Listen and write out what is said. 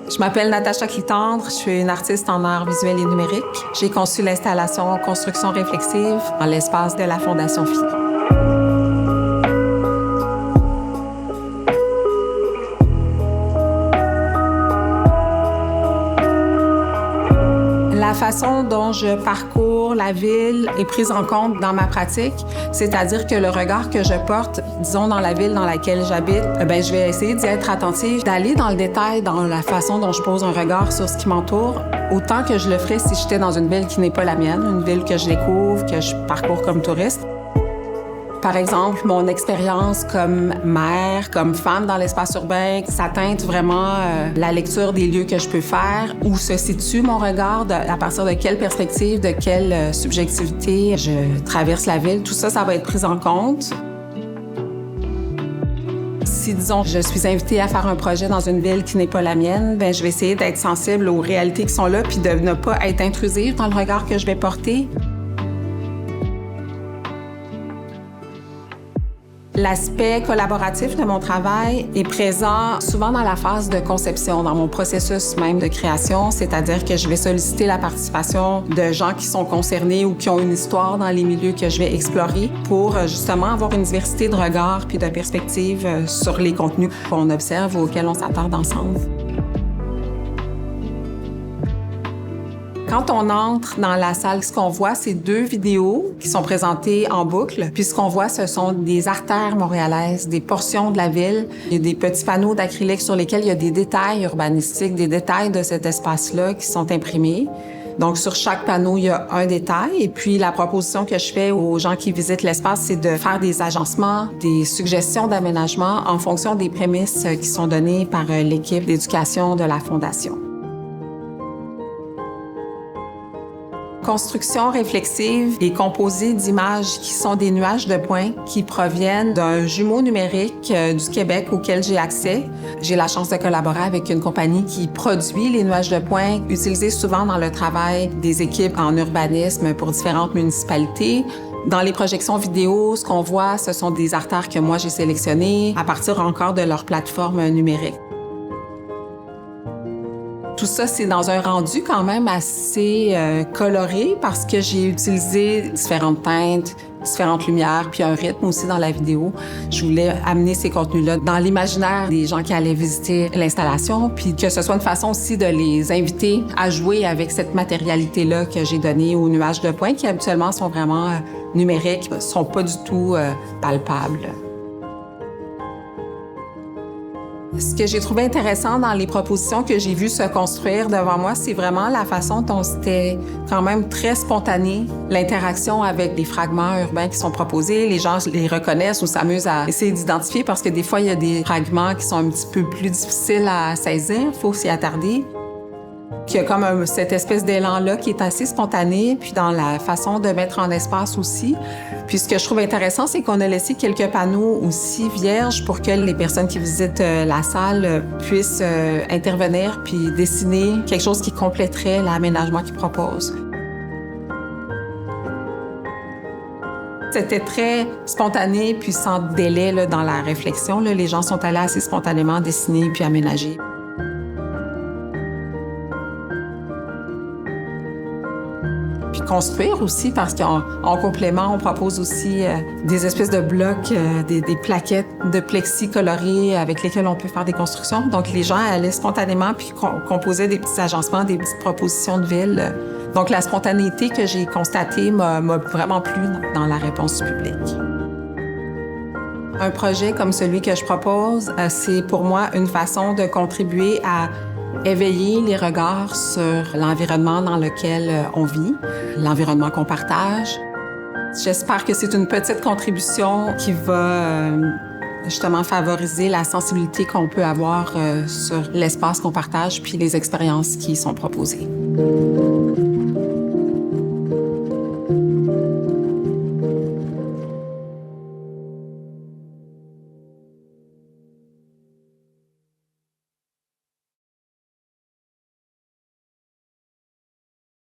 Je m'appelle Natacha Clitandre, je suis une artiste en arts visuels et numériques. J'ai conçu l'installation Construction réflexive dans l'espace de la Fondation Phi. La façon dont je parcours la ville est prise en compte dans ma pratique, c'est-à-dire que le regard que je porte, disons, dans la ville dans laquelle j'habite, je vais essayer d'y être attentive, d'aller dans le détail dans la façon dont je pose un regard sur ce qui m'entoure, autant que je le ferais si j'étais dans une ville qui n'est pas la mienne, une ville que je découvre, que je parcours comme touriste. Par exemple, mon expérience comme mère, comme femme dans l'espace urbain, ça teinte vraiment la lecture des lieux que je peux faire, où se situe mon regard, à partir de quelle perspective, de quelle subjectivité je traverse la ville. Tout ça, ça va être pris en compte. Si, disons, je suis invitée à faire un projet dans une ville qui n'est pas la mienne, je vais essayer d'être sensible aux réalités qui sont là, puis de ne pas être intrusive dans le regard que je vais porter. L'aspect collaboratif de mon travail est présent souvent dans la phase de conception, dans mon processus même de création, c'est-à-dire que je vais solliciter la participation de gens qui sont concernés ou qui ont une histoire dans les milieux que je vais explorer pour justement avoir une diversité de regards puis de perspectives sur les contenus qu'on observe ou auxquels on s'attarde ensemble. Quand on entre dans la salle, ce qu'on voit, c'est 2 vidéos qui sont présentées en boucle. Puis ce qu'on voit, ce sont des artères montréalaises, des portions de la ville. Il y a des petits panneaux d'acrylique sur lesquels il y a des détails urbanistiques, des détails de cet espace-là qui sont imprimés. Donc, sur chaque panneau, il y a un détail. Et puis, la proposition que je fais aux gens qui visitent l'espace, c'est de faire des agencements, des suggestions d'aménagement en fonction des prémices qui sont données par l'équipe d'éducation de la Fondation. Construction réflexive est composée d'images qui sont des nuages de points qui proviennent d'un jumeau numérique du Québec auquel j'ai accès. J'ai la chance de collaborer avec une compagnie qui produit les nuages de points, utilisés souvent dans le travail des équipes en urbanisme pour différentes municipalités. Dans les projections vidéo, ce qu'on voit, ce sont des artères que moi j'ai sélectionnées à partir encore de leur plateforme numérique. Tout ça, c'est dans un rendu quand même assez coloré parce que j'ai utilisé différentes teintes, différentes lumières, puis un rythme aussi dans la vidéo. Je voulais amener ces contenus-là dans l'imaginaire des gens qui allaient visiter l'installation, puis que ce soit une façon aussi de les inviter à jouer avec cette matérialité-là que j'ai donnée aux nuages de points qui habituellement sont vraiment numériques, ne sont pas du tout palpables. Ce que j'ai trouvé intéressant dans les propositions que j'ai vues se construire devant moi, c'est vraiment la façon dont c'était quand même très spontané, l'interaction avec les fragments urbains qui sont proposés. Les gens les reconnaissent ou s'amusent à essayer d'identifier parce que des fois, il y a des fragments qui sont un petit peu plus difficiles à saisir, il faut s'y attarder. Puis il y a comme cette espèce d'élan-là qui est assez spontané, puis dans la façon de mettre en espace aussi. Puis ce que je trouve intéressant, c'est qu'on a laissé quelques panneaux aussi vierges pour que les personnes qui visitent la salle puissent intervenir puis dessiner quelque chose qui compléterait l'aménagement qu'ils proposent. C'était très spontané puis sans délai là, dans la réflexion. Là. Les gens sont allés assez spontanément dessiner puis aménager. Puis construire aussi, parce qu'en complément, on propose aussi des espèces de blocs, des plaquettes de plexi colorées avec lesquelles on peut faire des constructions. Donc, les gens allaient spontanément puis composaient des petits agencements, des petites propositions de ville. Donc, la spontanéité que j'ai constatée m'a vraiment plu dans la réponse du public. Un projet comme celui que je propose, c'est pour moi une façon de contribuer à éveiller les regards sur l'environnement dans lequel on vit, l'environnement qu'on partage. J'espère que c'est une petite contribution qui va justement favoriser la sensibilité qu'on peut avoir sur l'espace qu'on partage puis les expériences qui y sont proposées.